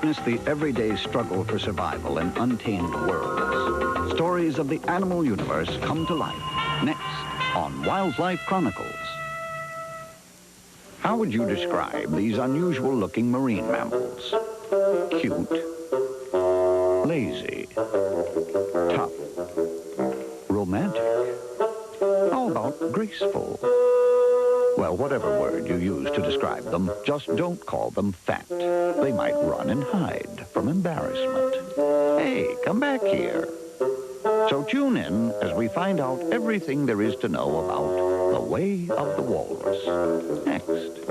Witness the everyday struggle for survival in untamed worlds. Stories of the animal universe come to life. Next on Wildlife Chronicles. How would you describe these unusual-looking marine mammals? Cute, lazy, tough, romantic. How about graceful? Well, whatever word you use to describe them, just don't call them fat. They might run and hide from embarrassment. Hey, come back here. So tune in as we find out everything there is to know about the way of the walrus. Next.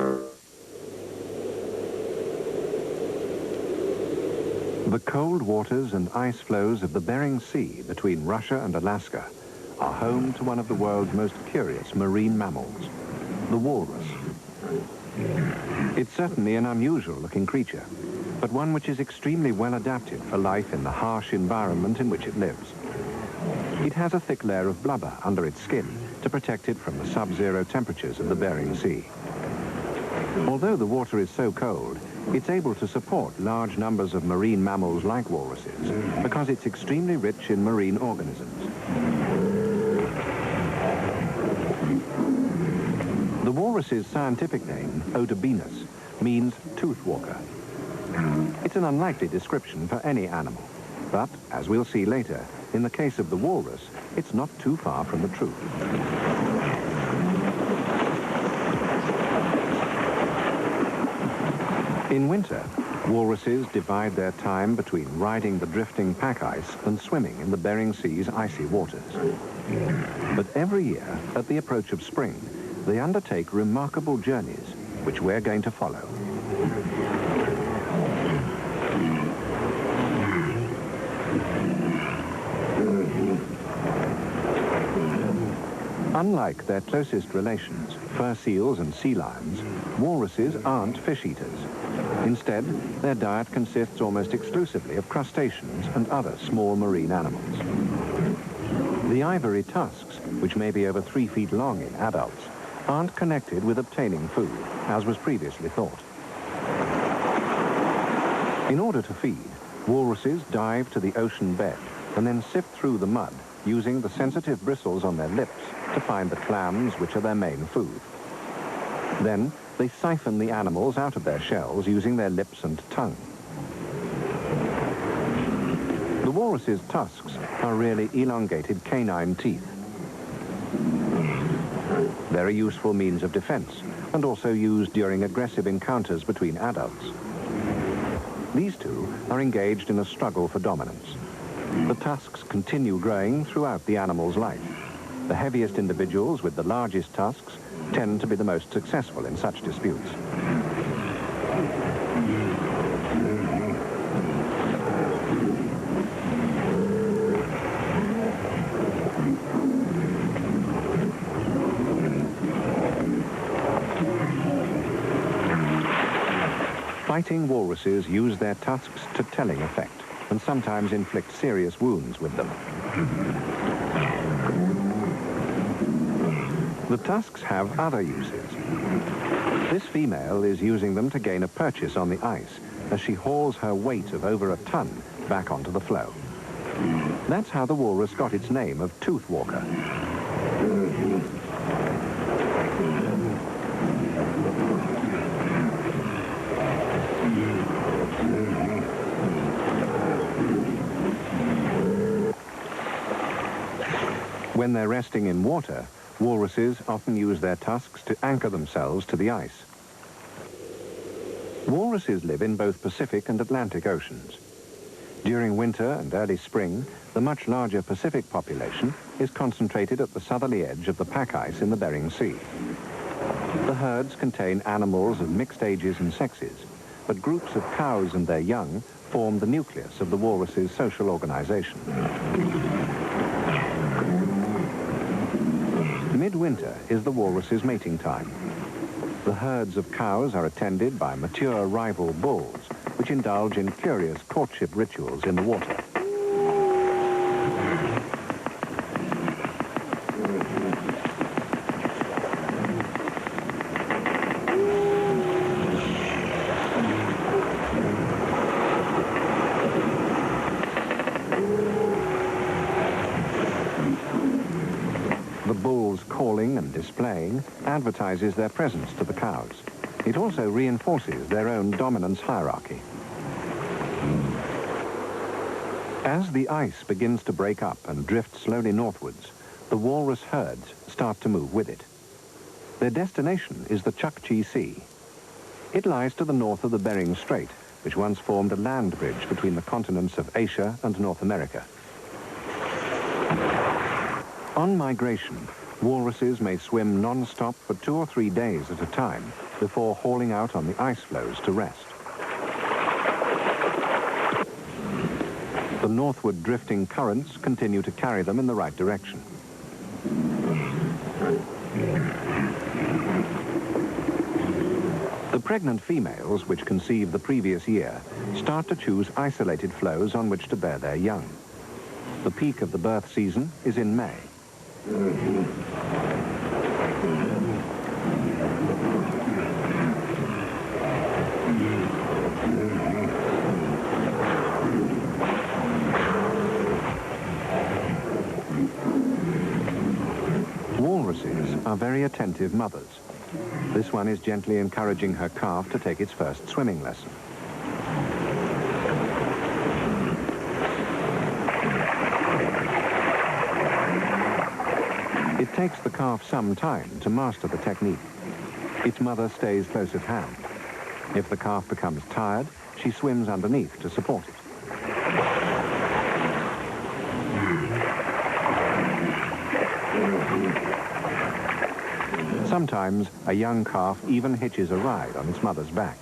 The cold waters and ice flows of the Bering Sea between Russia and Alaska are home to one of the world's most curious marine mammals, the walrus. It's certainly an unusual-looking creature, but one which is extremely well adapted for life in the harsh environment in which it lives. It has a thick layer of blubber under its skin to protect it from the sub-zero temperatures of the Bering Sea. Although the water is so cold, it's able to support large numbers of marine mammals like walruses because it's extremely rich in marine organisms. The walrus's scientific name, Odobenus, means tooth walker. It's an unlikely description for any animal, but, as we'll see later, in the case of the walrus, it's not too far from the truth. In winter, walruses divide their time between riding the drifting pack ice and swimming in the Bering Sea's icy waters. But every year, at the approach of spring, they undertake remarkable journeys, which we're going to follow. Unlike their closest relations, fur seals and sea lions, walruses aren't fish eaters. Instead, their diet consists almost exclusively of crustaceans and other small marine animals. The ivory tusks, which may be over 3 feet long in adults, aren't connected with obtaining food, as was previously thought. In order to feed, walruses dive to the ocean bed and then sift through the mud using the sensitive bristles on their lips to find the clams, which are their main food. Then, they siphon the animals out of their shells using their lips and tongue. The walrus's tusks are really elongated canine teeth. They're a useful means of defense and also used during aggressive encounters between adults. These two are engaged in a struggle for dominance. The tusks continue growing throughout the animal's life. The heaviest individuals with the largest tusks tend to be the most successful in such disputes. Fighting walruses use their tusks to telling effect and sometimes inflict serious wounds with them. The tusks have other uses. This female is using them to gain a purchase on the ice as she hauls her weight of over a ton back onto the floe. That's how the walrus got its name of tooth walker. When they're resting in water, walruses often use their tusks to anchor themselves to the ice. Walruses live in both Pacific and Atlantic Oceans. During winter and early spring, the much larger Pacific population is concentrated at the southerly edge of the pack ice in the Bering Sea. The herds contain animals of mixed ages and sexes, but groups of cows and their young form the nucleus of the walrus's social organization. Midwinter is the walrus's mating time. The herds of cows are attended by mature rival bulls, which indulge in curious courtship rituals in the water. calling and displaying advertises their presence to the cows. It also reinforces their own dominance hierarchy. As the ice begins to break up and drift slowly northwards, the walrus herds start to move with it. Their destination is the Chukchi Sea. It lies to the north of the Bering Strait, which once formed a land bridge between the continents of Asia and North America. On migration, walruses may swim non-stop for 2 or 3 days at a time before hauling out on the ice floes to rest. The northward drifting currents continue to carry them in the right direction. The pregnant females, which conceived the previous year, start to choose isolated floes on which to bear their young. The peak of the birth season is in May. Walruses are very attentive mothers. This one is gently encouraging her calf to take its first swimming lesson. It takes the calf some time to master the technique. Its mother stays close at hand. If the calf becomes tired, she swims underneath to support it. Sometimes a young calf even hitches a ride on its mother's back.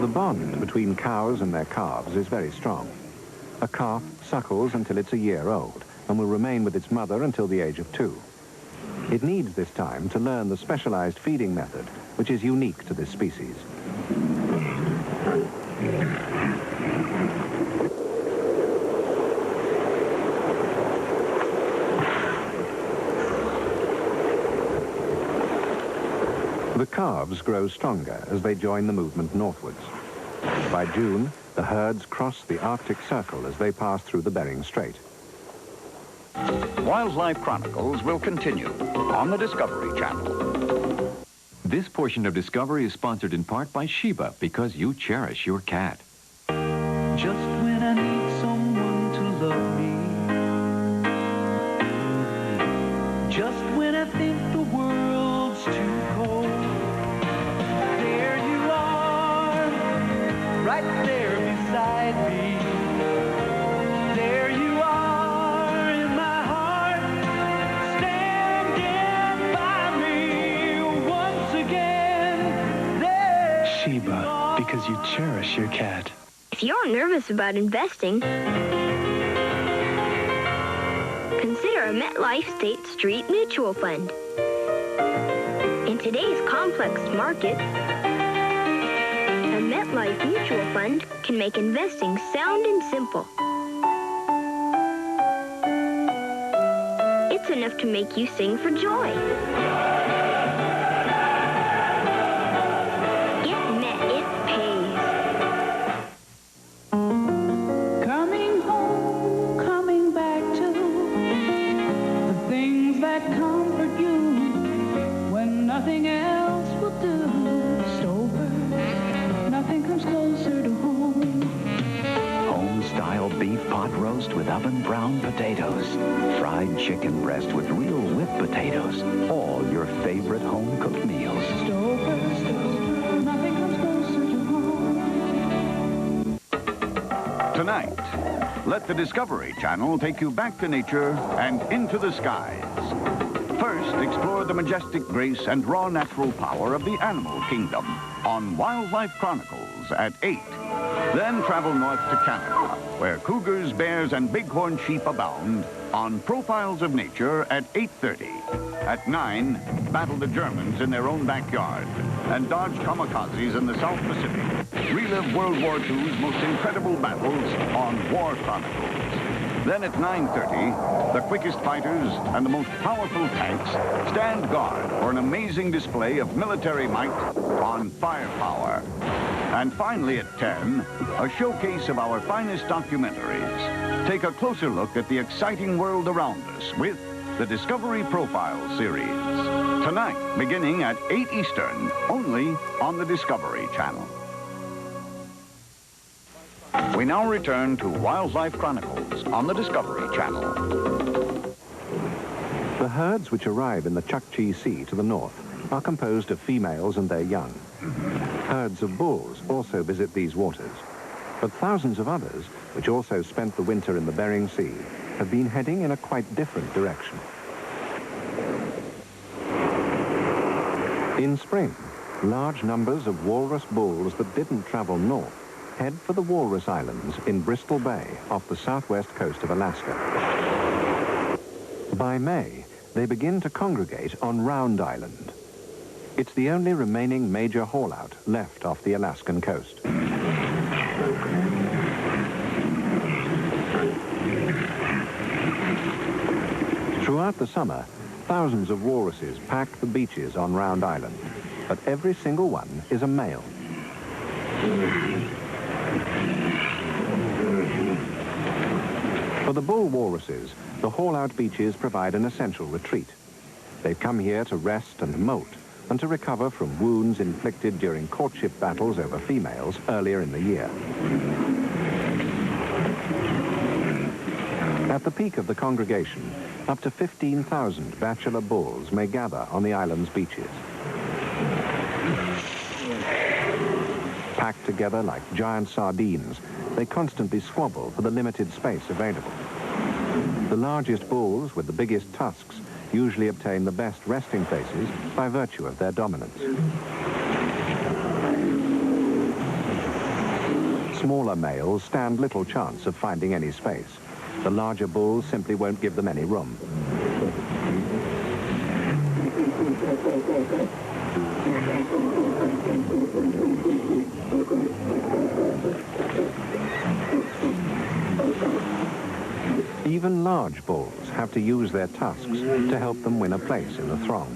The bond between cows and their calves is very strong. A calf suckles until it's a year old and will remain with its mother until the age of 2. It needs this time to learn the specialized feeding method, which is unique to this species. The calves grow stronger as they join the movement northwards. By June, the herds cross the Arctic Circle as they pass through the Bering Strait. Wildlife Chronicles will continue on the Discovery Channel. This portion of Discovery is sponsored in part by Sheba, because you cherish your cat. Just when I need someone to love me, just when I think the world's too cold, there you are, right there beside me. There you are in my heart, standing by me once again. There Sheba, because you cherish your cat. If you're nervous about investing, consider a MetLife State Street Mutual Fund. In today's complex market, a MetLife Mutual Fund can make investing sound and simple. It's enough to make you sing for joy. Get Met, it pays. Coming home, coming back to the things that comfort you when nothing else will do. Stover, nothing comes closer to home. Home-style beef pot roast with oven-browned potatoes. Fried chicken breast with real whipped potatoes. All your favorite home-cooked meals. Stover, nothing comes closer to home. Tonight, let the Discovery Channel take you back to nature and into the skies. First, explore the majestic grace and raw natural power of the animal kingdom on Wildlife Chronicles at 8. Then travel north to Canada, where cougars, bears, and bighorn sheep abound on Profiles of Nature at 8:30. At 9, battle the Germans in their own backyard and dodge kamikazes in the South Pacific. Relive World War II's most incredible battles on War Chronicles. Then at 9:30, the quickest fighters and the most powerful tanks stand guard for an amazing display of military might on Firepower. And finally at 10, a showcase of our finest documentaries. Take a closer look at the exciting world around us with the Discovery Profile series. Tonight, beginning at 8 Eastern, only on the Discovery Channel. We now return to Wildlife Chronicles on the Discovery Channel. The herds which arrive in the Chukchi Sea to the north are composed of females and their young. Herds of bulls also visit these waters, but thousands of others, which also spent the winter in the Bering Sea, have been heading in a quite different direction. In spring, large numbers of walrus bulls that didn't travel north head for the Walrus Islands in Bristol Bay off the southwest coast of Alaska. By May, they begin to congregate on Round Island. It's the only remaining major haul-out left off the Alaskan coast. Throughout the summer, thousands of walruses pack the beaches on Round Island, but every single one is a male. For the bull walruses, the haul-out beaches provide an essential retreat. They've come here to rest and molt, and to recover from wounds inflicted during courtship battles over females earlier in the year. At the peak of the congregation, up to 15,000 bachelor bulls may gather on the island's beaches. Packed together like giant sardines, they constantly squabble for the limited space available. The largest bulls with the biggest tusks usually obtain the best resting places by virtue of their dominance. Smaller males stand little chance of finding any space. The larger bulls simply won't give them any room. Even large bulls have to use their tusks to help them win a place in the throng.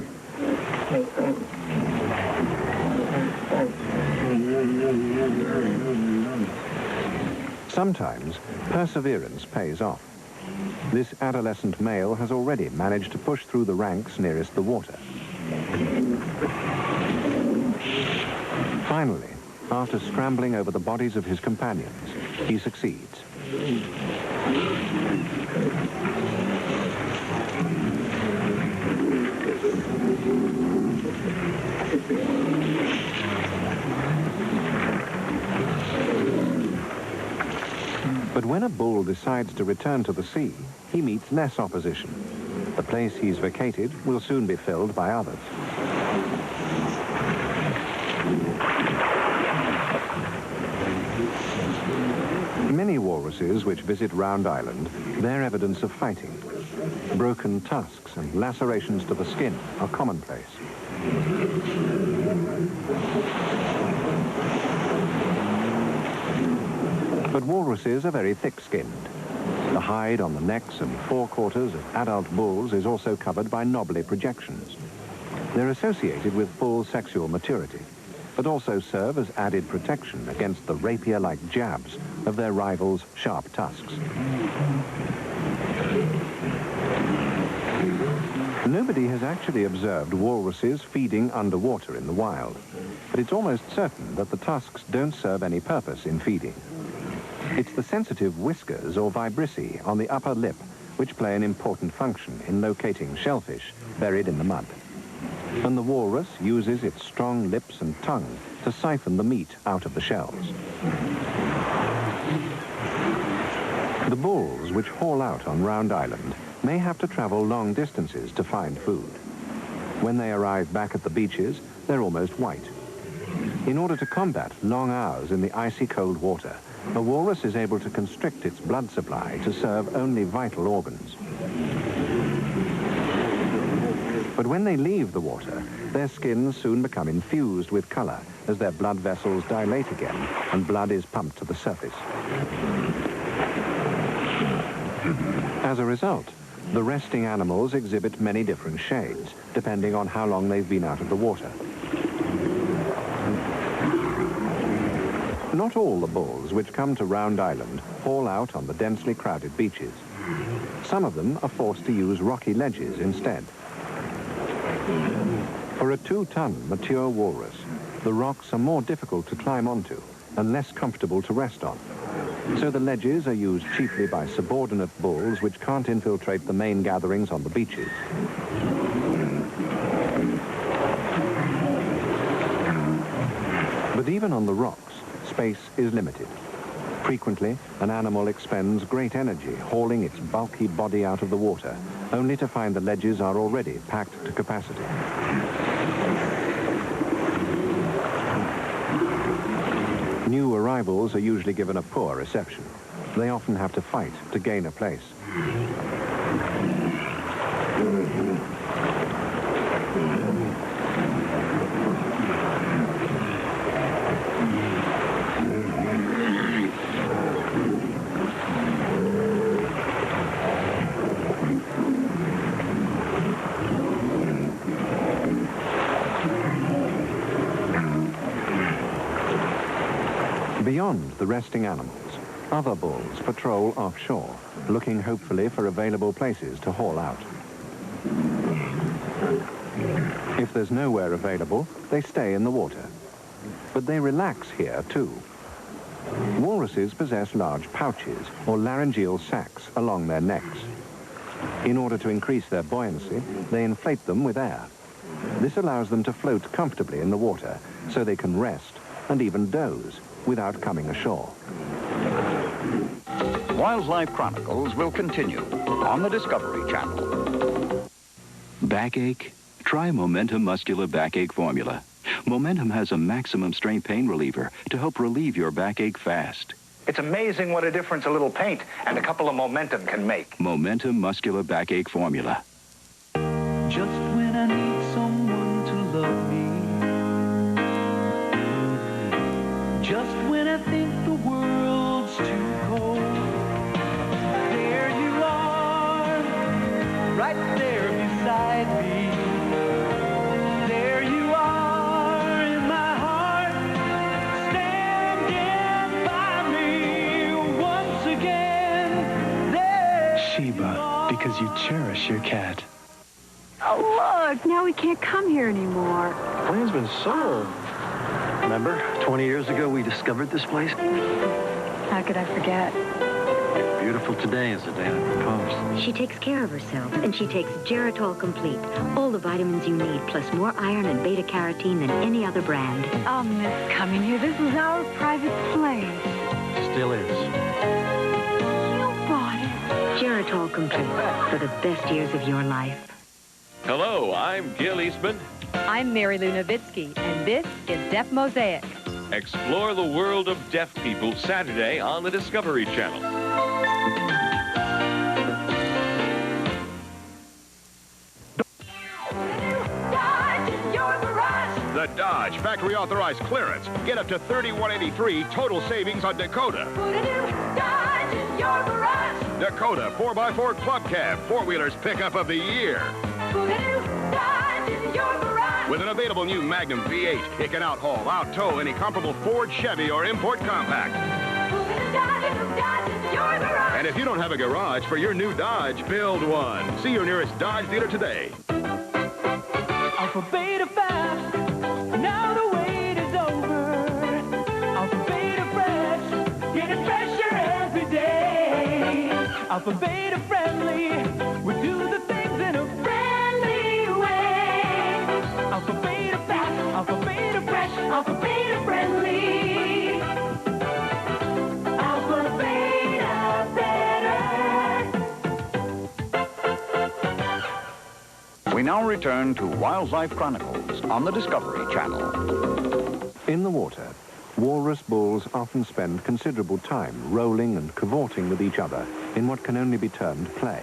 Sometimes perseverance pays off. This adolescent male has already managed to push through the ranks nearest the water. Finally, after scrambling over the bodies of his companions, he succeeds. But when a bull decides to return to the sea, he meets less opposition. The place he's vacated will soon be filled by others. Many walruses which visit Round Island bear evidence of fighting. Broken tusks and lacerations to the skin are commonplace. But walruses are very thick-skinned. The hide on the necks and forequarters of adult bulls is also covered by knobbly projections. They're associated with full sexual maturity, but also serve as added protection against the rapier-like jabs of their rivals' sharp tusks. Nobody has actually observed walruses feeding underwater in the wild, but it's almost certain that the tusks don't serve any purpose in feeding. It's the sensitive whiskers or vibrissae on the upper lip which play an important function in locating shellfish buried in the mud. And the walrus uses its strong lips and tongue to siphon the meat out of the shells. The bulls which haul out on Round Island may have to travel long distances to find food. When they arrive back at the beaches, they're almost white. In order to combat long hours in the icy cold water, a walrus is able to constrict its blood supply to serve only vital organs. But when they leave the water, their skins soon become infused with color as their blood vessels dilate again and blood is pumped to the surface. As a result, the resting animals exhibit many different shades, depending on how long they've been out of the water. Not all the bulls which come to Round Island haul out on the densely crowded beaches. Some of them are forced to use rocky ledges instead. For a 2-ton mature walrus, the rocks are more difficult to climb onto and less comfortable to rest on. So the ledges are used chiefly by subordinate bulls which can't infiltrate the main gatherings on the beaches. But even on the rocks, space is limited. Frequently, an animal expends great energy hauling its bulky body out of the water, only to find the ledges are already packed to capacity. New arrivals are usually given a poor reception. They often have to fight to gain a place. Beyond the resting animals, other bulls patrol offshore, looking hopefully for available places to haul out. If there's nowhere available, they stay in the water. But they relax here too. Walruses possess large pouches or laryngeal sacs along their necks. In order to increase their buoyancy, they inflate them with air. This allows them to float comfortably in the water so they can rest and even doze without coming ashore. Wildlife Chronicles will continue on the Discovery Channel. Backache? Try Momentum Muscular Backache Formula. Momentum has a maximum strength pain reliever to help relieve your backache fast. It's amazing what a difference a little paint and a couple of Momentum can make. Momentum Muscular Backache Formula. Just when I need someone to love me, just when I think the world's too cold, there you are, right there beside me. There you are in my heart, standing by me once again. There Sheba, because you cherish your cat. Oh, look, now we can't come here anymore. Plan's been sold. Remember, 20 years ago, we discovered this place? How could I forget? Beautiful today is the day I proposed. She takes care of herself, and she takes Geritol Complete. All the vitamins you need, plus more iron and beta-carotene than any other brand. I'll miss coming here. This was our private place. Still is. You bought it. Geritol Complete, for the best years of your life. Hello, I'm Gil Eastman. I'm Mary Lou Nowitzki, and this is Deaf Mosaic. Explore the world of deaf people Saturday on the Discovery Channel. The Dodge factory authorized clearance. Get up to $31.83 total savings on Dakota. Dakota 4x4 Club Cab, four-wheelers pickup of the year. With an available new Magnum V8, it can out-haul, out-tow any comparable Ford, Chevy, or import compact. And if you don't have a garage for your new Dodge, build one. See your nearest Dodge dealer today. Alpha Beta Fast, now the wait is over. Alpha Beta Fresh, getting fresher every day. Alpha Beta Friendly, we do the things in a friendly way. Alpha Beta Fast, Alpha Beta Fresh, Alpha Beta Friendly. Alpha Beta better. We now return to Wildlife Chronicles on the Discovery Channel. In the water, walrus bulls often spend considerable time rolling and cavorting with each other in what can only be termed play.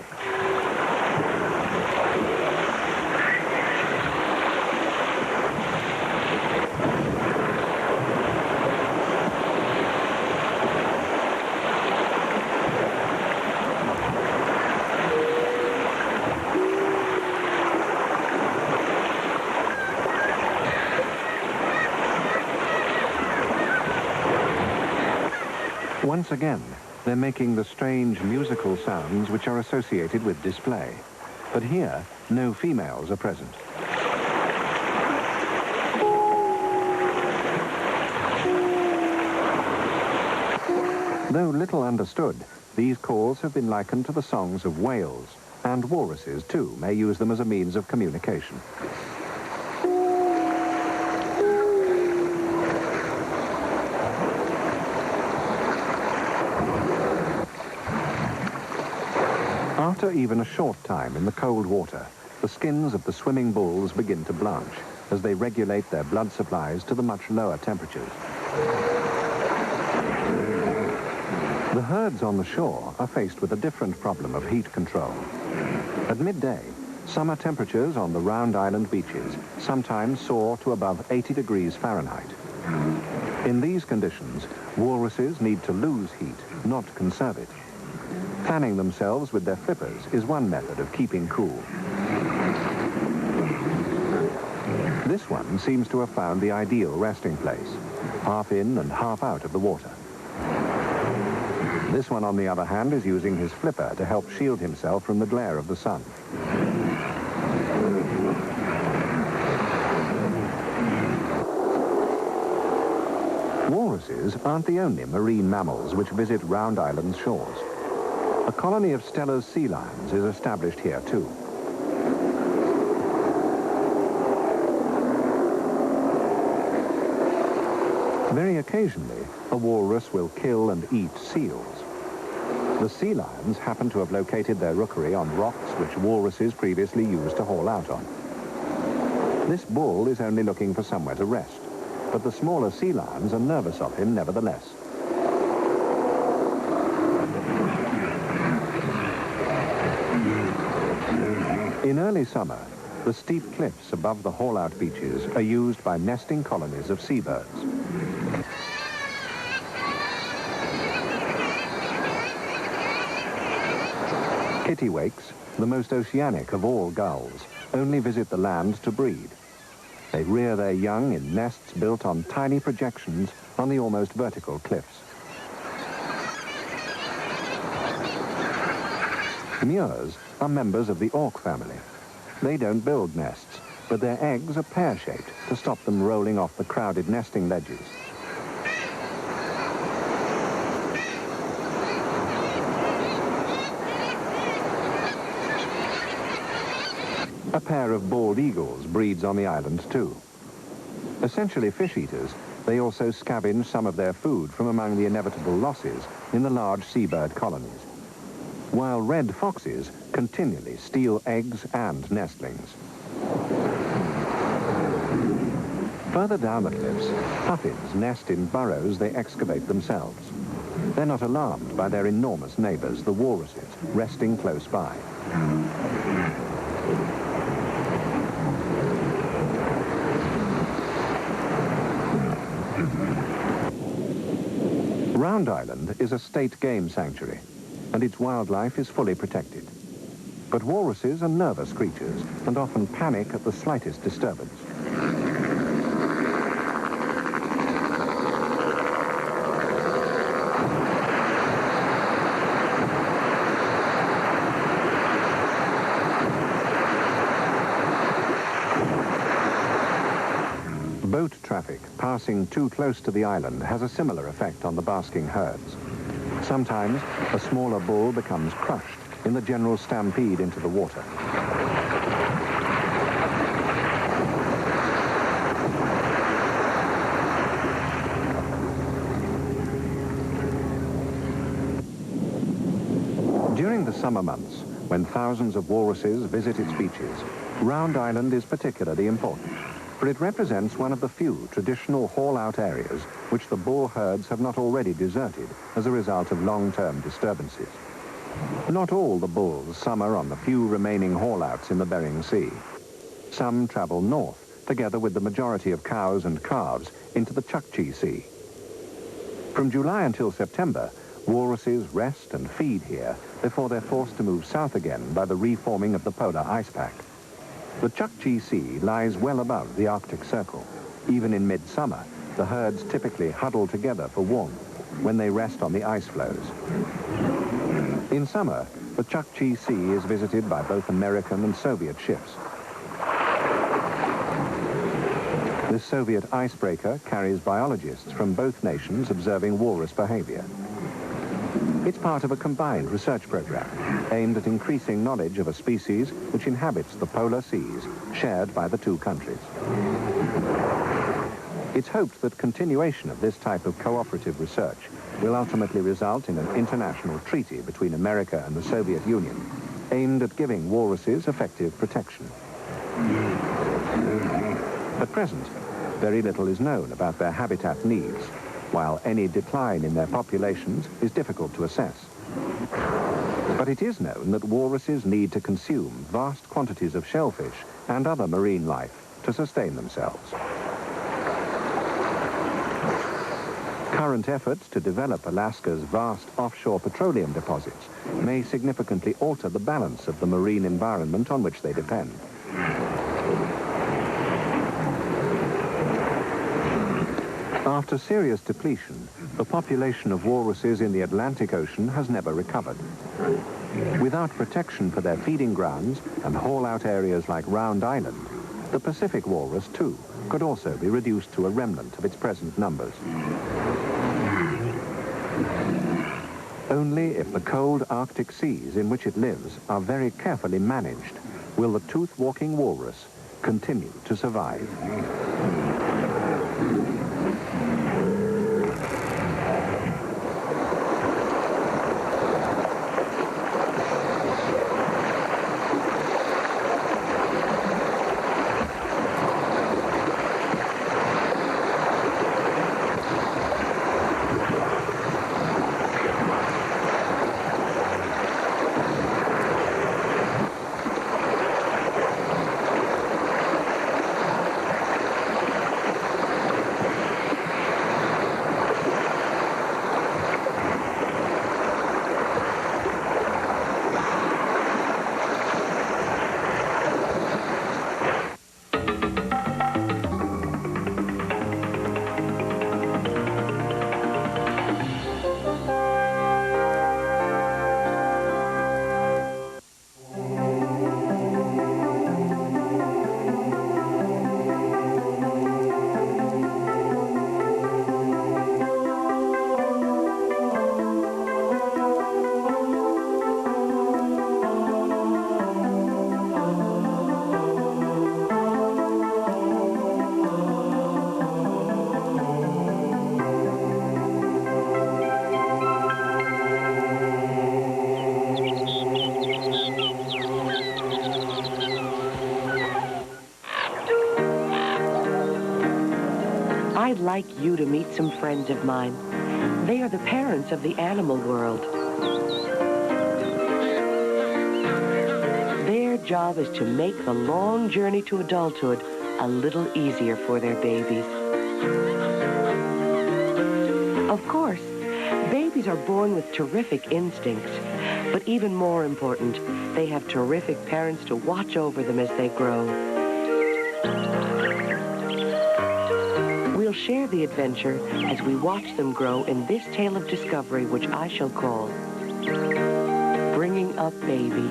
Once again, they're making the strange musical sounds which are associated with display. But here, no females are present. Though little understood, these calls have been likened to the songs of whales, and walruses, too, may use them as a means of communication. After even a short time in the cold water, the skins of the swimming bulls begin to blanch as they regulate their blood supplies to the much lower temperatures. The herds on the shore are faced with a different problem of heat control. At midday, summer temperatures on the Round Island beaches sometimes soar to above 80 degrees Fahrenheit. In these conditions, walruses need to lose heat, not conserve it. Fanning themselves with their flippers is one method of keeping cool. This one seems to have found the ideal resting place, half in and half out of the water. This one, on the other hand, is using his flipper to help shield himself from the glare of the sun. Walruses aren't the only marine mammals which visit Round Island's shores. A colony of Steller's sea lions is established here, too. Very occasionally, a walrus will kill and eat seals. The sea lions happen to have located their rookery on rocks which walruses previously used to haul out on. This bull is only looking for somewhere to rest, but the smaller sea lions are nervous of him nevertheless. In early summer, the steep cliffs above the haul-out beaches are used by nesting colonies of seabirds. Kittiwakes, the most oceanic of all gulls, only visit the land to breed. They rear their young in nests built on tiny projections on the almost vertical cliffs. Mures are members of the auk family. They don't build nests, but their eggs are pear-shaped to stop them rolling off the crowded nesting ledges. A pair of bald eagles breeds on the island too. Essentially fish eaters, they also scavenge some of their food from among the inevitable losses in the large seabird colonies, while red foxes continually steal eggs and nestlings. Further down the cliffs, puffins nest in burrows they excavate themselves. They're not alarmed by their enormous neighbors, the walruses, resting close by. Round Island is a state game sanctuary, and its wildlife is fully protected. But walruses are nervous creatures and often panic at the slightest disturbance. Boat traffic passing too close to the island has a similar effect on the basking herds. Sometimes a smaller bull becomes crushed in the general stampede into the water. During the summer months, when thousands of walruses visit its beaches, Round Island is particularly important, for it represents one of the few traditional haul-out areas which the bull herds have not already deserted as a result of long-term disturbances. Not all the bulls summer on the few remaining haul-outs in the Bering Sea. Some travel north, together with the majority of cows and calves, into the Chukchi Sea. From July until September, walruses rest and feed here before they're forced to move south again by the reforming of the polar ice pack. The Chukchi Sea lies well above the Arctic Circle. Even in midsummer, the herds typically huddle together for warmth. when they rest on the ice floes. In summer, the Chukchi Sea is visited by both American and Soviet ships. This Soviet icebreaker carries biologists from both nations observing walrus behavior. It's part of a combined research program aimed at increasing knowledge of a species which inhabits the polar seas shared by the two countries. It's hoped that continuation of this type of cooperative research will ultimately result in an international treaty between America and the Soviet Union aimed at giving walruses effective protection. At present, very little is known about their habitat needs, while any decline in their populations is difficult to assess. But it is known that walruses need to consume vast quantities of shellfish and other marine life to sustain themselves. Current efforts to develop Alaska's vast offshore petroleum deposits may significantly alter the balance of the marine environment on which they depend. After serious depletion, the population of walruses in the Atlantic Ocean has never recovered. Without protection for their feeding grounds and haul-out areas like Round Island, the Pacific walrus, too, could also be reduced to a remnant of its present numbers. Only if the cold Arctic seas in which it lives are very carefully managed will the tooth-walking walrus continue to survive. I'd like you to meet some friends of mine. They are the parents of the animal world. Their job is to make the long journey to adulthood a little easier for their babies. Of course, babies are born with terrific instincts, but even more important, they have terrific parents to watch over them as they grow. We'll share the adventure as we watch them grow in this tale of discovery, which I shall call Bringing Up Baby.